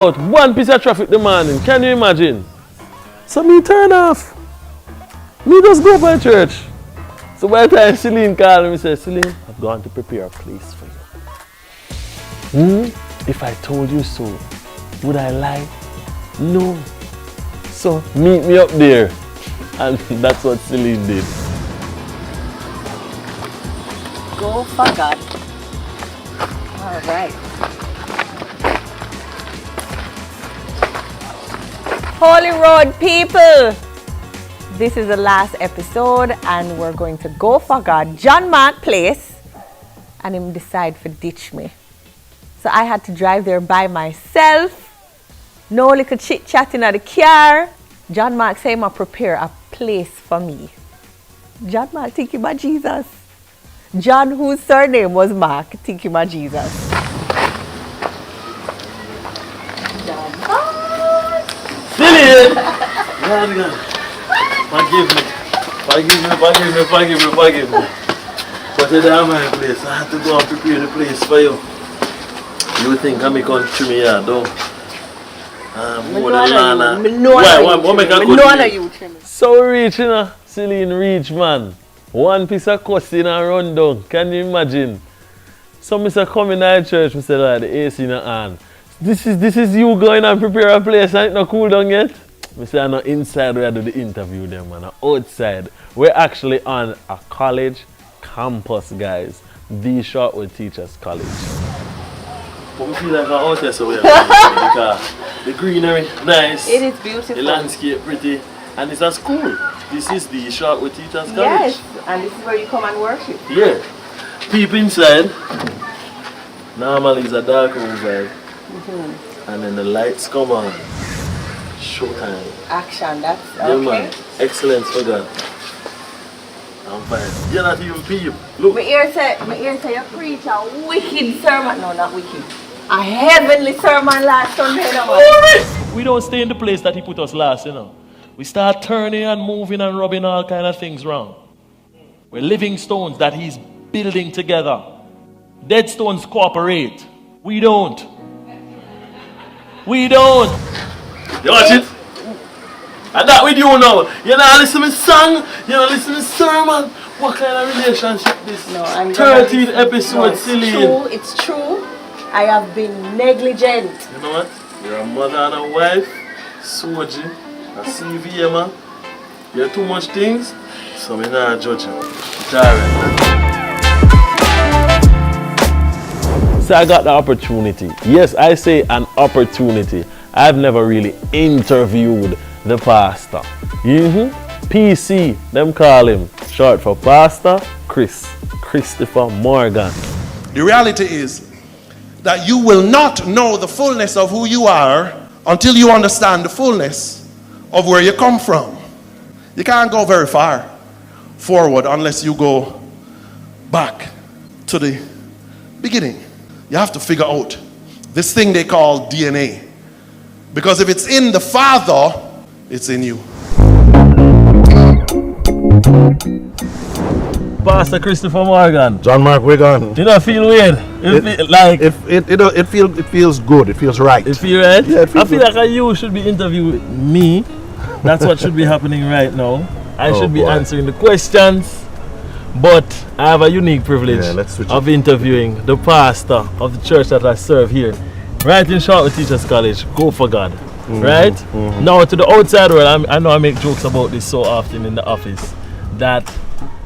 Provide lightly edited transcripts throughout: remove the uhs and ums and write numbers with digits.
out one piece of traffic the morning. Can you imagine? So me turn off. Me just go by church. So by the time Celine called me, say, Celine, I've gone to prepare a place for you. If I told you so, would I lie? No. So meet me up there. And that's what Celine did. Go for God. All right. Holy Road people, this is the last episode and we're going to go for God. John Mark Place, and him decide to ditch me. So I had to drive there by myself. No little chit chatting at the car. John Mark say him prepare a place for me. John Mark think him a Jesus. John, whose surname was Mark, think him a Jesus. John Mark. Celine! Forgive me. But it's not my place. I had to go and prepare the place for you. You think I'm going to me here, though? So rich, you know, Celine rich, man. One piece of cussing and run down. Can you imagine? So Mr. come in the church, Mr. Lord, the AC in the hand. This is you going and prepare a place and it's not cool down yet? Mr. I'm not inside where I do the interview them, man. Outside. We're actually on a college campus, guys. The Shortwood Teachers College. But we feel like we're out there, so we're because the greenery, nice. It is beautiful. The landscape, pretty. And it's a school. This is the Shortwood Teachers College. Yes, and this is where you come and worship. Yeah. People inside. Normally it's a dark room vibe. And then the lights come on. Showtime. Action, that's yeah, okay. Man. Excellence for God. I'm fine. You're not even people. Look. My ear say you preach a wicked sermon. No, not wicked. A heavenly sermon last Sunday. No, we don't stay in the place that he put us last, you know. We start turning and moving and rubbing all kind of things wrong. We're living stones that he's building together. Dead stones cooperate. We don't. We don't. You watch it? And that we do now. You're not listening to song, you're not listening to sermon. What kind of relationship this? No, I'm 13 episodes, silly. It's true. I have been negligent. You know what? You're a mother and a wife, Soji, a CVM. You're too much things, so I'm not judge you. It's alright. So I got the opportunity. Yes, I say an opportunity. I've never really interviewed the pastor. PC, them call him, short for Pastor Christopher Morgan. The reality is that you will not know the fullness of who you are until you understand the fullness of where you come from. You can't go very far forward unless you go back to the beginning. You have to figure out this thing they call DNA. Because if it's in the Father, it's in you. Pastor Christopher Morgan. John Mark, we're gone. Do you not feel weird? It feels good. It feels right. It feels right? Yeah, I feel like you should be interviewing me. That's what should be happening right now. I should be answering the questions. But I have a unique privilege of interviewing the pastor of the church that I serve here. Right in Shortwood Teachers College. Go for God. Right? Now to the outside world, I know I make jokes about this so often in the office. That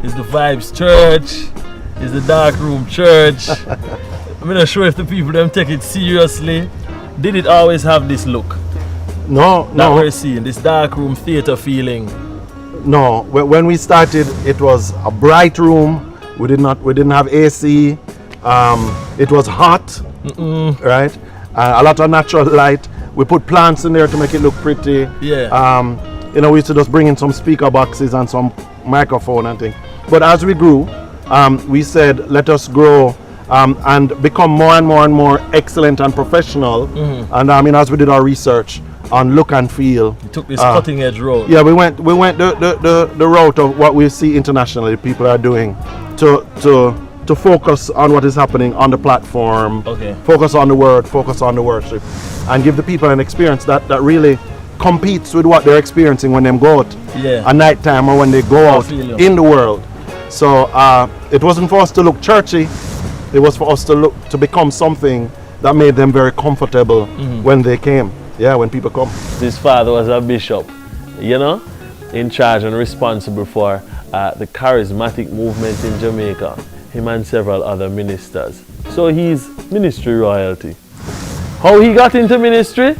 is the Vibes Church, is the Dark Room Church. I'm not sure if the people them take it seriously. Did it always have this look? No. We're seeing this dark room theater feeling. No, when we started, it was a bright room. We didn't have AC. It was hot, right? A lot of natural light. We put plants in there to make it look pretty. Yeah. We used to just bring in some speaker boxes and some microphone and things. But as we grew, we said, let us grow and become more and more excellent and professional. And as we did our research on look and feel, you took this cutting edge road. Yeah, we went the route of what we see internationally people are doing to to focus on what is happening on the platform, focus on the word, focus on the worship, and give the people an experience that really competes with what they're experiencing when they go out at night time or when they go out in the world. So it wasn't for us to look churchy, it was for us to become something that made them very comfortable when they came. Yeah, when people come. His father was a bishop, you know, in charge and responsible for the charismatic movement in Jamaica. Him and several other ministers. So he's ministry royalty. How he got into ministry?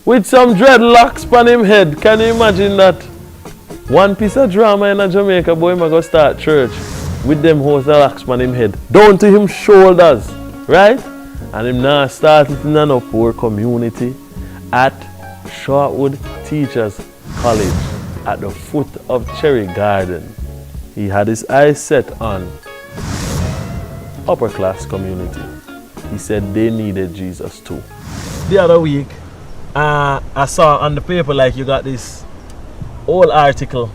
With some dreadlocks on him head. Can you imagine that? One piece of drama in a Jamaica boy might go start church with them hoes locks on him head. Down to him shoulders. Right? And him now started in an poor community at Shortwood Teachers College at the foot of Cherry Garden. He had his eyes set on upper class community. He said they needed Jesus too. The other week, I saw on the paper like you got this old article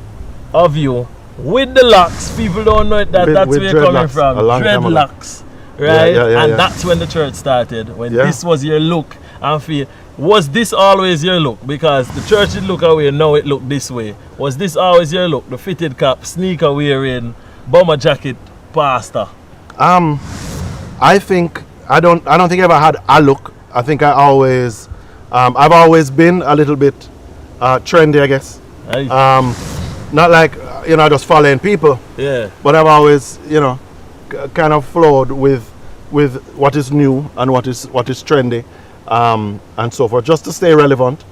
of you with the locks. People don't know it, that's where you're coming from. Dreadlocks, right? And that's when the church started. When this was your look and feel. Was this always your look? Because the church did look away, now it looked this way. Was this always your look? The fitted cap, sneaker wearing, bomber jacket, pastor? I think I don't think I ever had a look. I think I've always been a little bit trendy, I guess. Not like just following people. Yeah. But I've always kind of flowed with what is new and what is trendy, and so forth, just to stay relevant.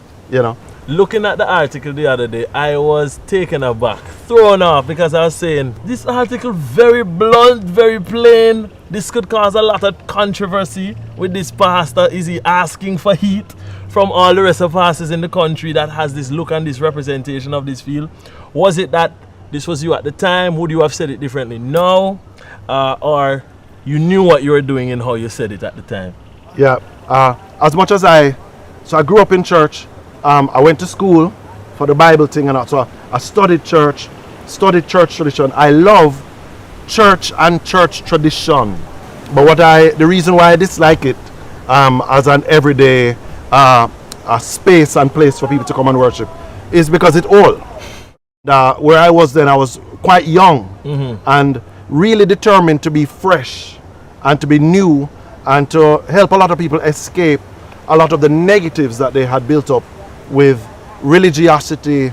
Looking at the article the other day, I was taken aback, thrown off, because I was saying, this article very blunt, very plain. This could cause a lot of controversy with this pastor. Is he asking for heat from all the rest of pastors in the country that has this look and this representation of this field? Was it that this was you at the time? Would you have said it differently now? Or you knew what you were doing and how you said it at the time? Yeah, as much as I grew up in church. I went to school for the Bible thing and all, so I studied church tradition. I love church and church tradition, but the reason why I dislike it as an everyday a space and place for people to come and worship is because it's old. Where I was then, I was quite young and really determined to be fresh and to be new and to help a lot of people escape a lot of the negatives that they had built up with religiosity,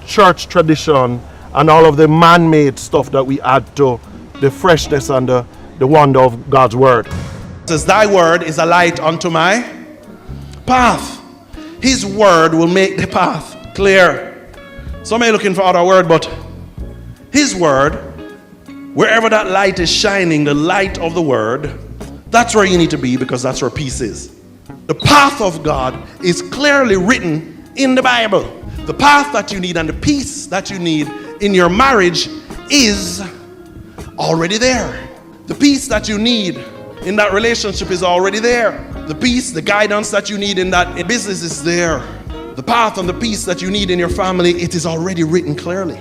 church tradition, and all of the man-made stuff that we add to the freshness and the wonder of God's word. It says, thy word is a light unto my path. His word will make the path clear. Some are looking for other word, but his word, wherever that light is shining, the light of the word, that's where you need to be, because that's where peace is. The path of God is clearly written in the Bible. The path that you need and the peace that you need in your marriage is already there. The peace that you need in that relationship is already there. The peace, the guidance that you need in that business is there. The path and the peace that you need in your family, it is already written clearly.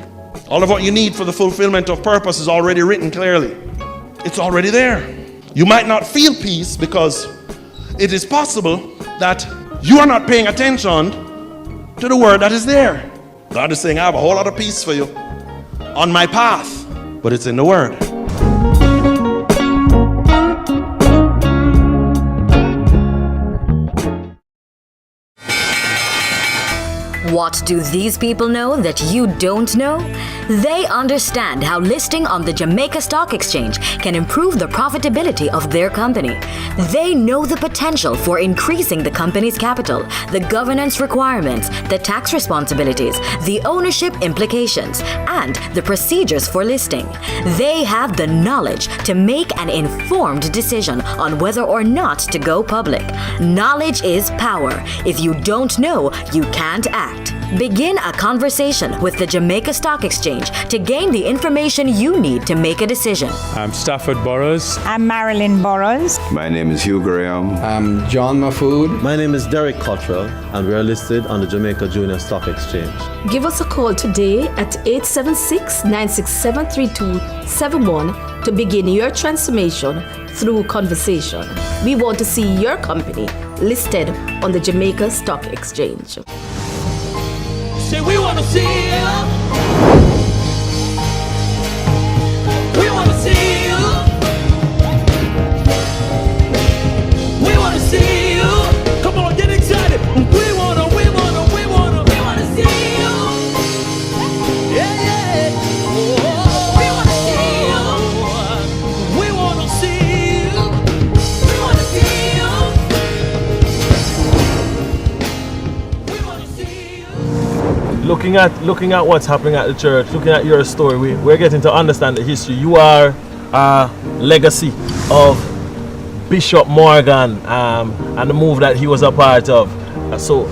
All of what you need for the fulfillment of purpose is already written clearly. It's already there. You might not feel peace because it is possible that you are not paying attention to the word that is there. God is saying, I have a whole lot of peace for you on my path, but it's in the word. What do these people know that you don't know? They understand how listing on the Jamaica Stock Exchange can improve the profitability of their company. They know the potential for increasing the company's capital, the governance requirements, the tax responsibilities, the ownership implications, and the procedures for listing. They have the knowledge to make an informed decision on whether or not to go public. Knowledge is power. If you don't know, you can't act. Begin a conversation with the Jamaica Stock Exchange to gain the information you need to make a decision. I'm Stafford Burrows. I'm Marilyn Burrows. My name is Hugh Graham. I'm John Mafood. My name is Derek Cottrell, and we are listed on the Jamaica Junior Stock Exchange. Give us a call today at 876-967-3271 to begin your transformation through conversation. We want to see your company listed on the Jamaica Stock Exchange. Say we want to see you. We want to see you. We want to see you. Come on, get excited. We want to see you. Yeah, yeah. Oh, we want to see you. We want to see you. We want to see you. We want to see you. Looking at what's happening at the church, looking at your story, we're getting to understand the history. You are a legacy of Bishop Morgan and the move that he was a part of. So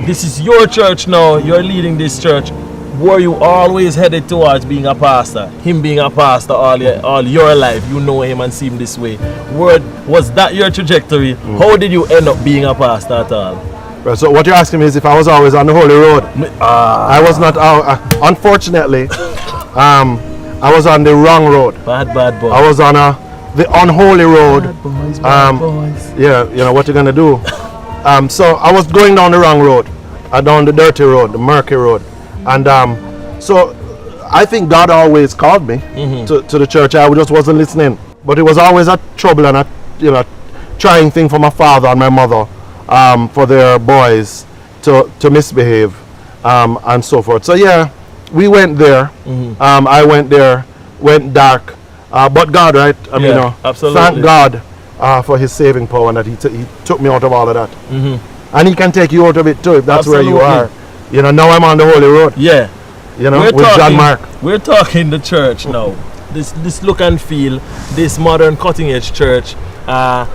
this is your church now. You're leading this church. Were you always headed towards being a pastor? Him being a pastor all your life? You know him and see him this way. Was that your trajectory? How did you end up being a pastor at all? Right, so what you're asking me is if I was always on the holy road. I was not. Unfortunately, I was on the wrong road. Bad boy. I was on the unholy road. Bad boys. Yeah, you know what you're gonna do. So I was going down the wrong road, down the dirty road, the murky road, and so I think God always called me to the church. I just wasn't listening, but it was always a trouble and a trying thing for my father and my mother. For their boys to misbehave and so forth. So yeah, we went there. I went there, went dark, but God, right? I mean, absolutely. Thank God for His saving power and that He took me out of all of that. And He can take you out of it too if that's absolutely. Where you are. You know, now I'm on the holy road. Yeah. You know, with John Mark. We're talking the church now. This look and feel, this modern cutting edge church at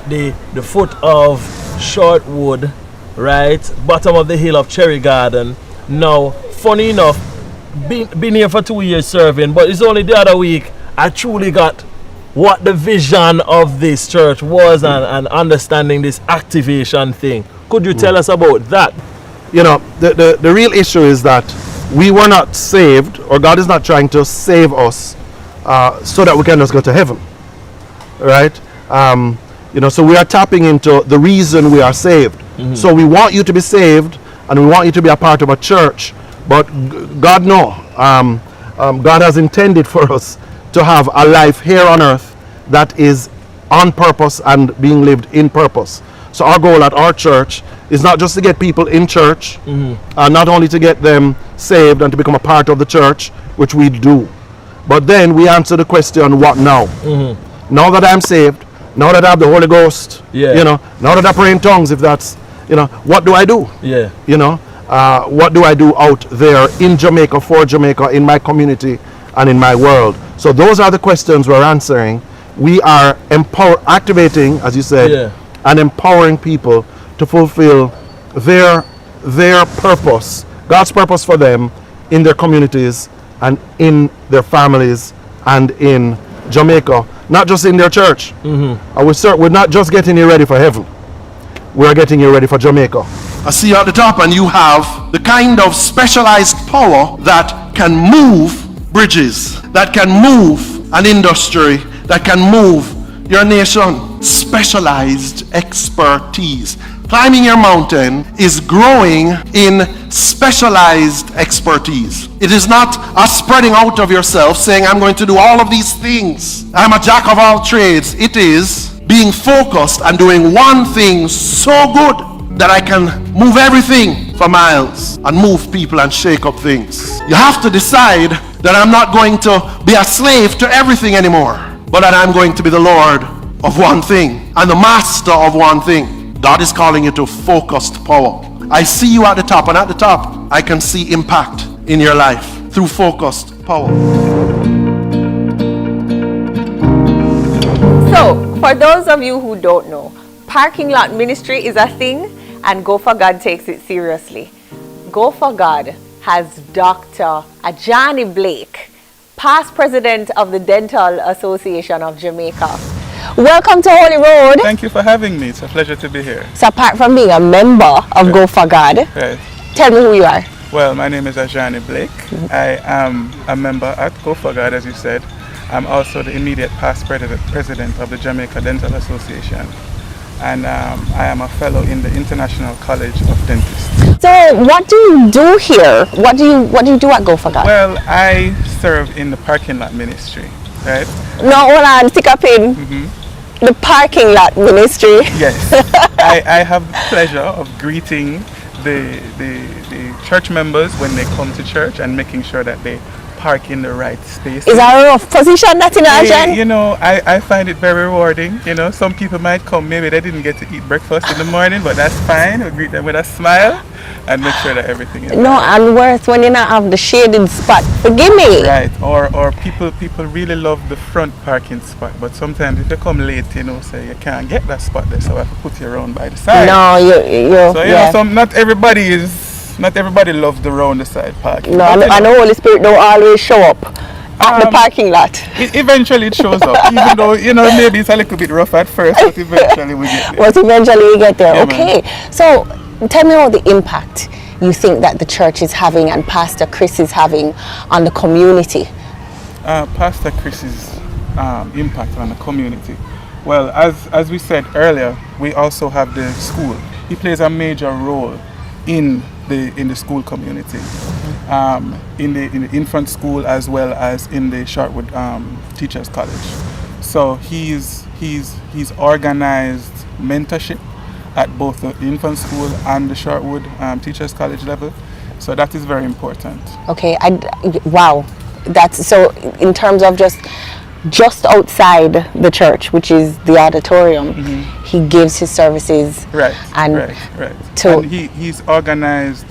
the foot of Shortwood, right, bottom of the hill of Cherry Garden. Now, funny enough, been here for 2 years serving, but it's only the other week I truly got what the vision of this church was and understanding this activation thing. Could you tell us about that? You know, the real issue is that we were not saved, or God is not trying to save us so that we can just go to heaven, right? So we are tapping into the reason we are saved. So we want you to be saved, and we want you to be a part of a church. But God God has intended for us to have a life here on earth that is on purpose and being lived in purpose. So our goal at our church is not just to get people in church, not only to get them saved and to become a part of the church, which we do, but then we answer the question, what now? Now that I'm saved, now that I have the Holy Ghost, now that I pray in tongues, if that's, what do I do? What do I do out there in Jamaica, for Jamaica, in my community and in my world? So those are the questions we're answering. We are activating, as you said, and empowering people to fulfill their purpose, God's purpose for them in their communities and in their families and in Jamaica, not just in their church. We're not just getting you ready for heaven. We're getting you ready for Jamaica. I see you at the top, and you have the kind of specialized power that can move bridges, that can move an industry, that can move your nation. Specialized expertise. Climbing your mountain is growing in specialized expertise. It is not a spreading out of yourself saying, I'm going to do all of these things. I'm a jack of all trades. It is being focused and doing one thing so good that I can move everything for miles and move people and shake up things. You have to decide that I'm not going to be a slave to everything anymore, but that I'm going to be the Lord of one thing and the master of one thing. God is calling you to focused power. I see you at the top, and at the top I can see impact in your life through focused power. So, for those of you who don't know, parking lot ministry is a thing, and Go for God takes it seriously. Go for God has Dr. Ajani Blake, past president of the Dental Association of Jamaica. Welcome to Holy Road. Thank you for having me. It's a pleasure to be here. So apart from being a member of Go for God, tell me who you are. Well, my name is Ajani Blake. I am a member at Go for God, as you said. I'm also the immediate past president of the Jamaica Dental Association. And I am a fellow in the International College of Dentists. So what do you do here? What do you do at Go for God? Well, I serve in the parking lot ministry, right? No, hold on, stick up in. The parking lot ministry. Yes. I have the pleasure of greeting the church members when they come to church and making sure that they park in the right space. Is that a rough position that in Argent? You know, I find it very rewarding. You know, some people might come, maybe they didn't get to eat breakfast in the morning, but that's fine. We greet them with a smile and make sure that everything is right. And worse when you not have the shaded spot. Forgive me. Right. Or people really love the front parking spot, but sometimes if you come late, you know, say you can't get that spot there, so I have to put you around by the side. No, so you know, not everybody loves the round the side parking. No, and the Holy Spirit don't always show up at the parking lot. Eventually it shows up, even though, you know, maybe it's a little bit rough at first, but eventually we get there. But eventually we get there. Yeah, okay. Man. So tell me about the impact you think that the church is having and Pastor Chris is having on the community. Pastor Chris's impact on the community. Well, as we said earlier, we also have the school. He plays a major role in the school community, in the infant school as well as in the Shortwood Teachers College. So he's organized mentorship at both the infant school and the Shortwood Teachers College level. So that is very important. Okay, wow. That's so in terms of just outside the church, which is the auditorium, he gives his services. Right. And he's organized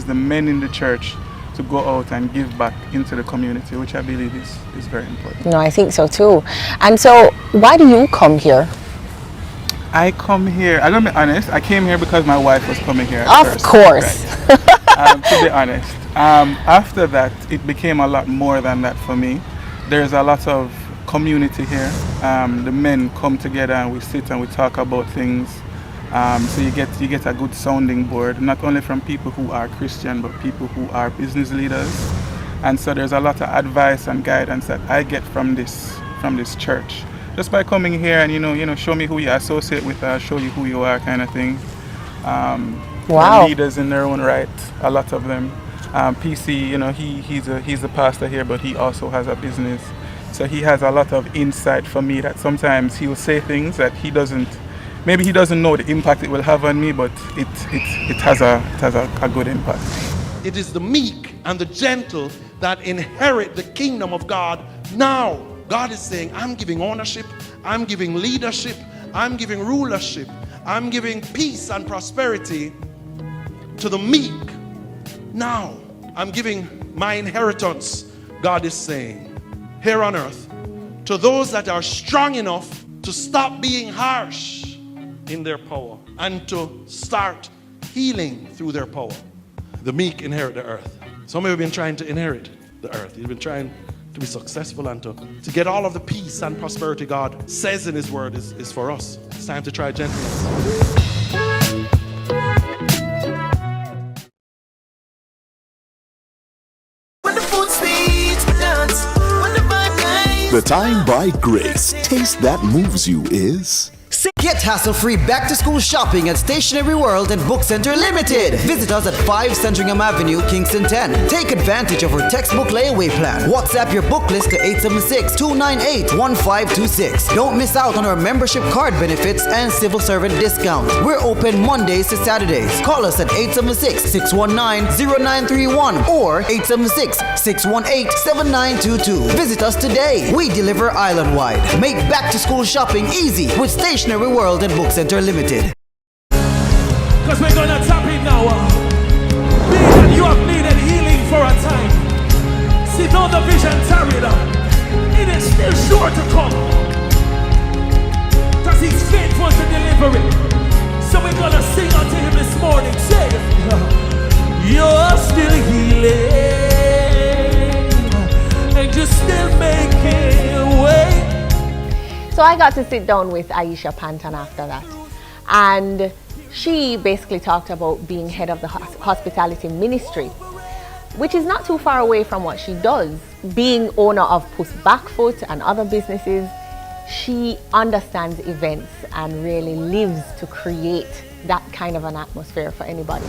the men in the church to go out and give back into the community, which I believe is very important. No, I think so too. And so why do you come here? I come here, I'm gonna be honest, I came here because my wife was coming here Of course. Right. To be honest. After that, it became a lot more than that for me. There's a lot of community here. The men come together and we sit and we talk about things. So you get a good sounding board, not only from people who are Christian, but people who are business leaders. And so there's a lot of advice and guidance that I get from this church. Just by coming here and you know, show me who you associate with, show you who you are, kind of thing. Wow. Leaders in their own right, a lot of them. PC, you know, he's a pastor here, but he also has a business. So he has a lot of insight for me that sometimes he will say things that he doesn't know the impact it will have on me, but it has a good impact. It is the meek and the gentle that inherit the kingdom of God. Now, God is saying, I'm giving ownership, I'm giving leadership, I'm giving rulership, I'm giving peace and prosperity to the meek. Now, I'm giving my inheritance, God is saying, here on earth, to those that are strong enough to stop being harsh in their power and to start healing through their power. The meek inherit the earth. Some of you have been trying to inherit the earth. You've been trying to be successful and to get all of the peace and prosperity God says in His Word is for us. It's time to try gentleness. The time by Grace. Taste that moves you is... Get hassle-free back-to-school shopping at Stationery World and Book Center Limited. Visit us at 5 Sandringham Avenue, Kingston 10. Take advantage of our textbook layaway plan. WhatsApp your book list to 876-298-1526. Don't miss out on our membership card benefits and civil servant discounts. We're open Mondays to Saturdays. Call us at 876-619-0931 or 876-618-7922. Visit us today. We deliver island-wide. Make back-to-school shopping easy with Stationery World and Book Center Limited. Because we're gonna tap it now. You have needed healing for a time. See, though the vision tarried up, it is still sure to come. Because He's faithful to deliver it. So we're gonna sing unto Him this morning. Say, yo. So I got to sit down with Aisha Panton after that. And she basically talked about being head of the hospitality ministry, which is not too far away from what she does. Being owner of Puss Backfoot and other businesses, she understands events and really lives to create that kind of an atmosphere for anybody.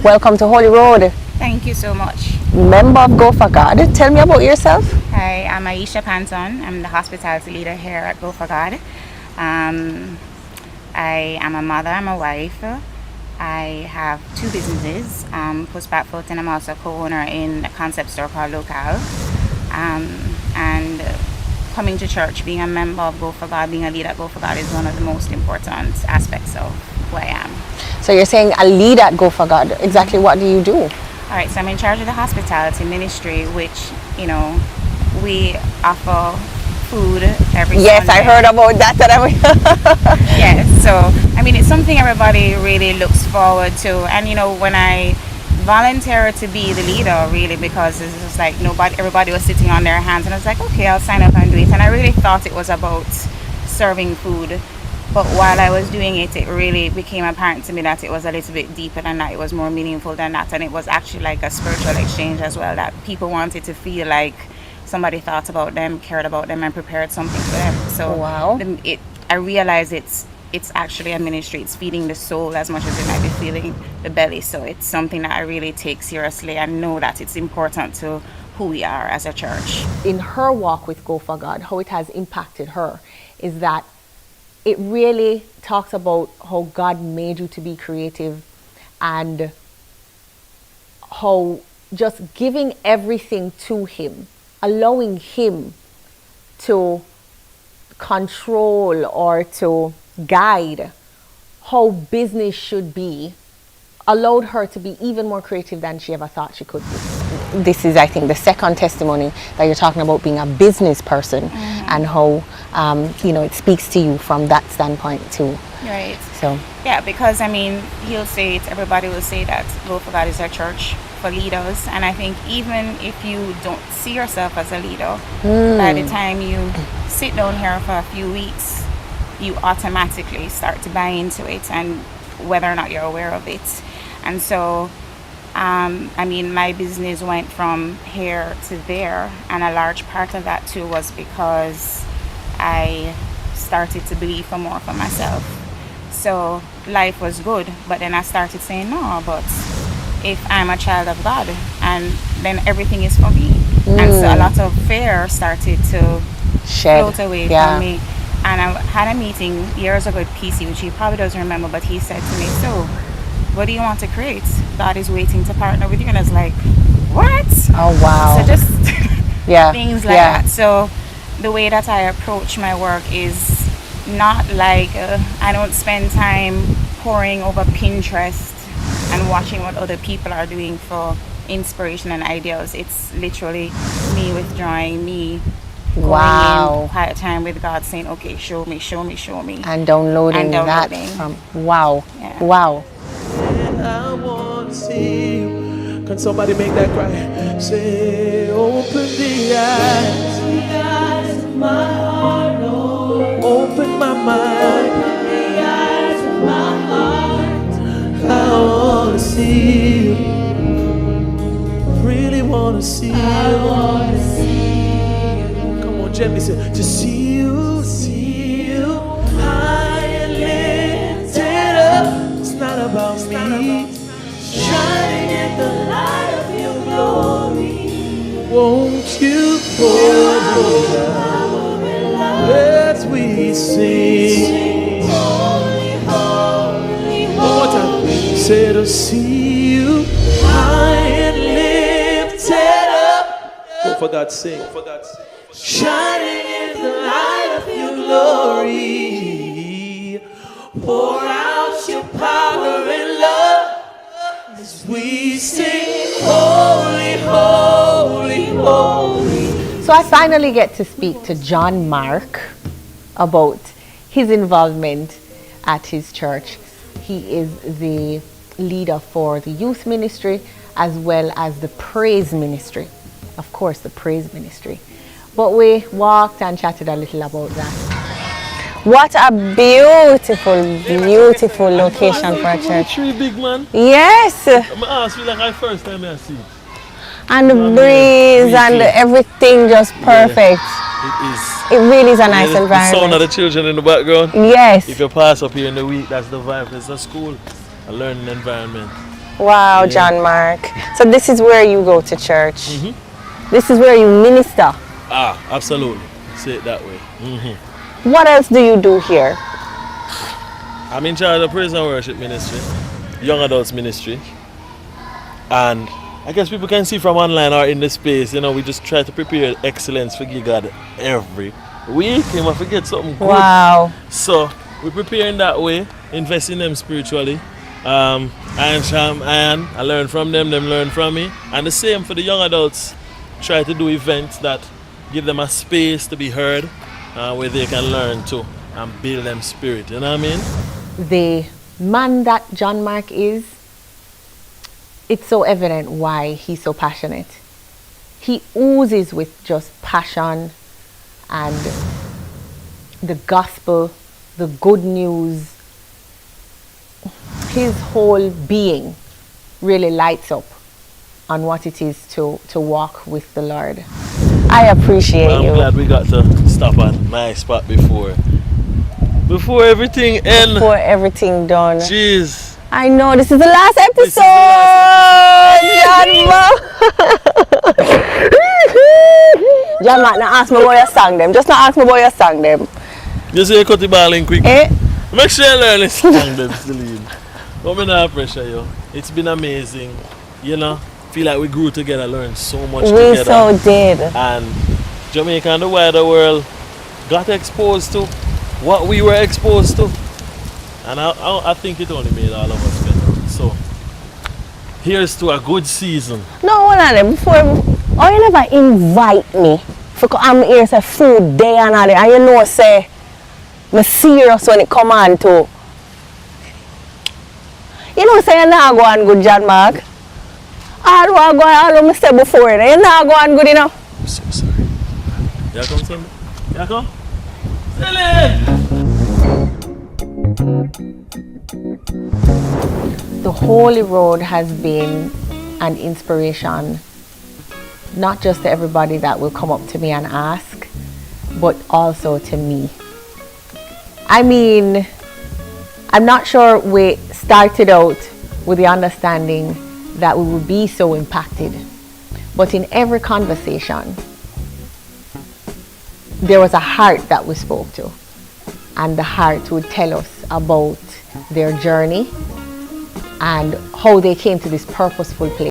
Welcome to Holy Road. Thank you so much. Member of Go For God. Tell me about yourself. Hi, I'm Aisha Panton. I'm the hospitality leader here at Go For God. I am a mother, I'm a wife. I have 2 businesses, Puss Backfoot, and I'm also a co-owner in a concept store called Local. And coming to church, being a member of Go For God, being a leader at Go For God is one of the most important aspects of who I am. So you're saying a lead at Go For God. Exactly what do you do? All right, so I'm in charge of the hospitality ministry, which, you know, we offer food every Yes, Sunday. I heard about that. Yes, so I mean, it's something everybody really looks forward to. And you know, when I volunteered to be the leader, really, because it's just like everybody was sitting on their hands, and I was like, okay, I'll sign up and do it. And I really thought it was about serving food. But while I was doing it, it really became apparent to me that it was a little bit deeper than that. It was more meaningful than that. And it was actually like a spiritual exchange as well, that people wanted to feel like somebody thought about them, cared about them, and prepared something for them. So wow. I realized it's actually a ministry. It's feeding the soul as much as it might be feeding the belly. So it's something that I really take seriously and know that it's important to who we are as a church. In her walk with Go For God, how it has impacted her is that it really talks about how God made you to be creative and how just giving everything to Him, allowing Him to control or to guide how business should be, allowed her to be even more creative than she ever thought she could be. This is, I think, the second testimony that you're talking about being a business person and how, you know, it speaks to you from that standpoint too. Right. So. Yeah, because I mean, he'll say it, everybody will say that Go For God is a church for leaders. And I think even if you don't see yourself as a leader, by the time you sit down here for a few weeks, you automatically start to buy into it, and whether or not you're aware of it. And so, I mean, my business went from here to there, and a large part of that too was because I started to believe more for myself. So life was good, but then I started saying, no, but if I'm a child of God, and then everything is for me. And so a lot of fear started to float away from me. And I had a meeting years ago with PC, which he probably doesn't remember, but he said to me, so what do you want to create? God is waiting to partner with you. And I was like, what? Oh, wow. So just things like that. So the way that I approach my work is not like I don't spend time poring over Pinterest and watching what other people are doing for inspiration and ideas. It's literally me withdrawing, me going in quiet time with God, saying, okay, show me. And downloading that from, wow. I want to see you. Can somebody make that cry? Say, open the eyes of my heart, Lord. Open my mind. Open the eyes of my heart. I want to see you. Really want to see you. I want to see you. Come on, gently say, to see you, high and lifted up. It's not about me. Shining in the light of your glory. Won't you pour as we sing? Holy, holy, holy. One more time. Say to see you high and lifted up. Oh, for God's sake. Shining in the light of your glory. Pour out your power and love as we sing, holy, holy, holy. So I finally get to speak to John Mark about his involvement at his church. He is the leader for the youth ministry as well as the praise ministry. of course, the praise ministry. But we walked and chatted a little about that. What a beautiful, beautiful location for a church. Tree big man. Yes. I'm ask you like I first time I see it. And the breeze and everything just perfect. It is. It really is a nice The environment. sound of the children in the background. Yes. If you pass up here in the week, that's the vibe. It's a school, a learning environment. Wow, yeah. John Mark. So this is where you go to church. This is where you minister. Ah, absolutely. Say it that way. What else do you do here? I'm in charge of praise and worship ministry, young adults ministry, and I guess people can see from online or in the space, you know, we just try to prepare excellence for God every week. You must forget something good. Wow. So we prepare in that way, invest in them spiritually. I learn from them learn from me. And the same for the young adults. Try to do events that give them a space to be heard, where they can learn too and build them spirit. You know what I mean? The man that John Mark is, it's so evident why he's so passionate. He oozes with just passion and the gospel, the good news. His whole being really lights up on what it is to walk with the Lord. I appreciate you. I'm glad we got to stop at my spot before everything ends. Before everything done. Jeez. I know, this is the last episode! John Mark, now ask me about your song them. Just not ask me about your song them. You say you cut the ball in quick. Eh? Make sure you learn this song them, Celine. But me not pressure you. It's been amazing. You know, feel like we grew together, learned so much together. We so did. And Jamaica and the wider world got exposed to what we were exposed to. And I think it only made all of us better. So, here's to a good season. No, hold on. Before, you never invite me for come here say food day and all that. And you know, say, I'm serious when it come on to. You know, say, you're not going good, John Mark. All what I said before, you're not going good enough. I'm so sorry. Here come somebody. Here come. Celine! The Holy Road has been an inspiration, not just to everybody that will come up to me and ask, but also to me. I mean, I'm not sure we started out with the understanding that we would be so impacted, but in every conversation, there was a heart that we spoke to, and the heart would tell us about their journey and how they came to this purposeful place.